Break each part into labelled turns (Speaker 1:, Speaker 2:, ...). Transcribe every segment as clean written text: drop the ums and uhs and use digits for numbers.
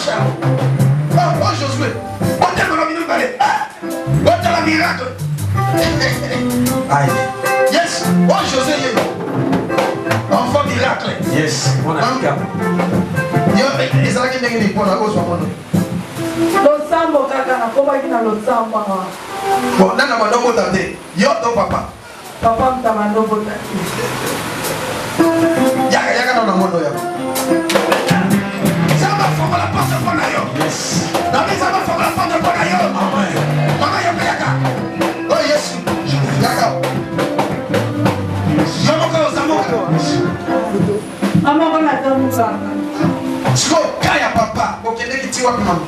Speaker 1: cher. Oh Josué. On t'a la minute balai. On t'a la miracle.
Speaker 2: Aïe.
Speaker 1: Yes. Oh Josué. Enfant miracle.
Speaker 2: Yes. On a un cap.
Speaker 1: Yo, les amis qui n'ont pas la cause pour moi.
Speaker 3: Losambo kaka na koba kina losambo na.
Speaker 1: Bon, nana madongo tate. Yo to papa.
Speaker 3: Papa mtamandongo tate.
Speaker 1: Yaka na mondo ya. Ça va faire la porte pour na yo.
Speaker 2: Yes.
Speaker 1: Na mais ça va faire la porte pour na yo.
Speaker 2: Amen.
Speaker 1: Mama yaka. Oh yes. Yaka. Yo moko zamoka.
Speaker 3: Ama kona tamuka.
Speaker 1: Siko kaya papa, okende kitiwa mama.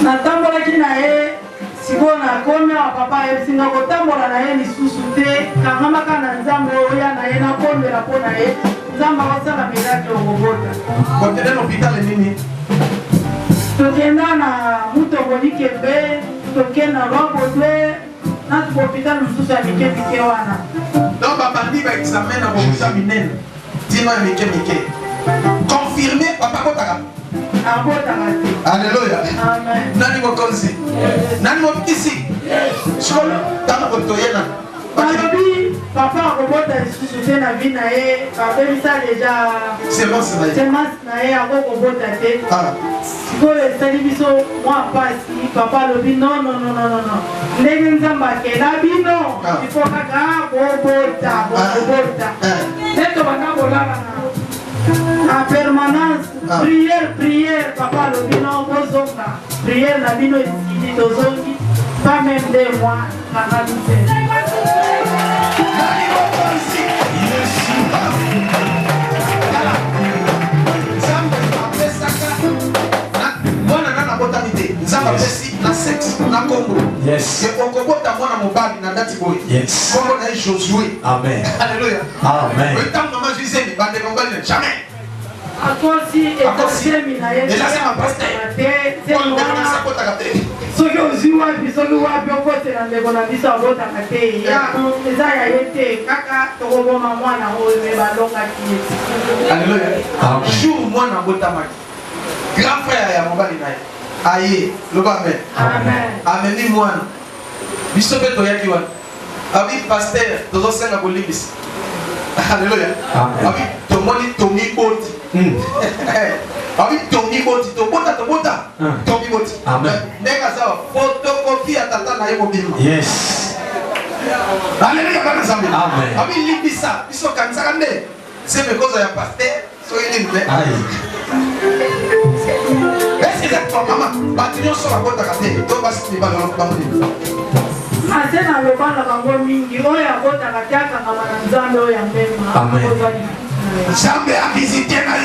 Speaker 3: Natambola kina ye siko na komi wa papa ye singa kotambola na ye lisusu te kangama kana nzambo oya na ye na kombela po na ye nzamba wasala miracle okobota.
Speaker 1: Okende na hospital nini?
Speaker 3: Tokenda na Mutombo Kembe, tokenda Rwabotwe, na tuko hospital msusu ya mike wana.
Speaker 1: Donc babandi ba examen na bokuta minene. Tina mike. Confirmé papa kotaka. Alléluia.
Speaker 3: Amen.
Speaker 1: Nani mokonzi? Nani mokisi? Solo tama kotoyena.
Speaker 3: Balobi papa akobota lisusu te na vie na ye, babebisa deja
Speaker 1: semence
Speaker 3: na ye akokobota te. Sikoyo esali biso mwa pasi, papa alobi non. Ndenge nzambe akela bino, ifo kaka bobota. Neto baka kolala na permanence, prière, papa alobi non bozonga. Prière na bino esili tozongi, pas même 2 mois, kaka bise.
Speaker 1: Nzamba pesi na sexe na Congo.
Speaker 2: Yes.
Speaker 1: Et okobota mwana mobali na dati boy.
Speaker 2: Yes.
Speaker 1: Congo na Josué.
Speaker 2: Amen.
Speaker 1: Alléluia.
Speaker 2: Amen.
Speaker 1: Le temps maman Gisèle bande mobali jamais.
Speaker 3: Akosi et na ye.
Speaker 1: Déjà c'est ma pasteur. On demande ça pour ta carte.
Speaker 3: Soki ozwi wapi okotela ndeko na biso abotaka te ya eza ya ye te kaka tokoboma mwana oyo me balongaki ye.
Speaker 1: Alléluia. Jour mwana abotamaki grand frère ya mobali na ye aye loba amen. Ameni mwana biso mpe toyaki wana abi pasteur tozosenga kolimbisa. Alléluia. Abi tomoni tongi boti. Abi tongi boti tobota tongi boti.
Speaker 2: Amen.
Speaker 1: Ndeka sawa photocopie ya tata na ye mobima.
Speaker 2: Yes.
Speaker 1: Alléluia bana zambi.
Speaker 2: Amen.
Speaker 1: Abi limbisa biso kanisaka nde c'est cause ya pasteur so ilimbe. Est-ce que c'est toi maman batinyo so bakotaka te to basi balolo bamoni.
Speaker 3: Ate na lobana bango mingi oyo abotaka te akangama na nzambe oyo ya mbema.
Speaker 1: Nzambe a visité na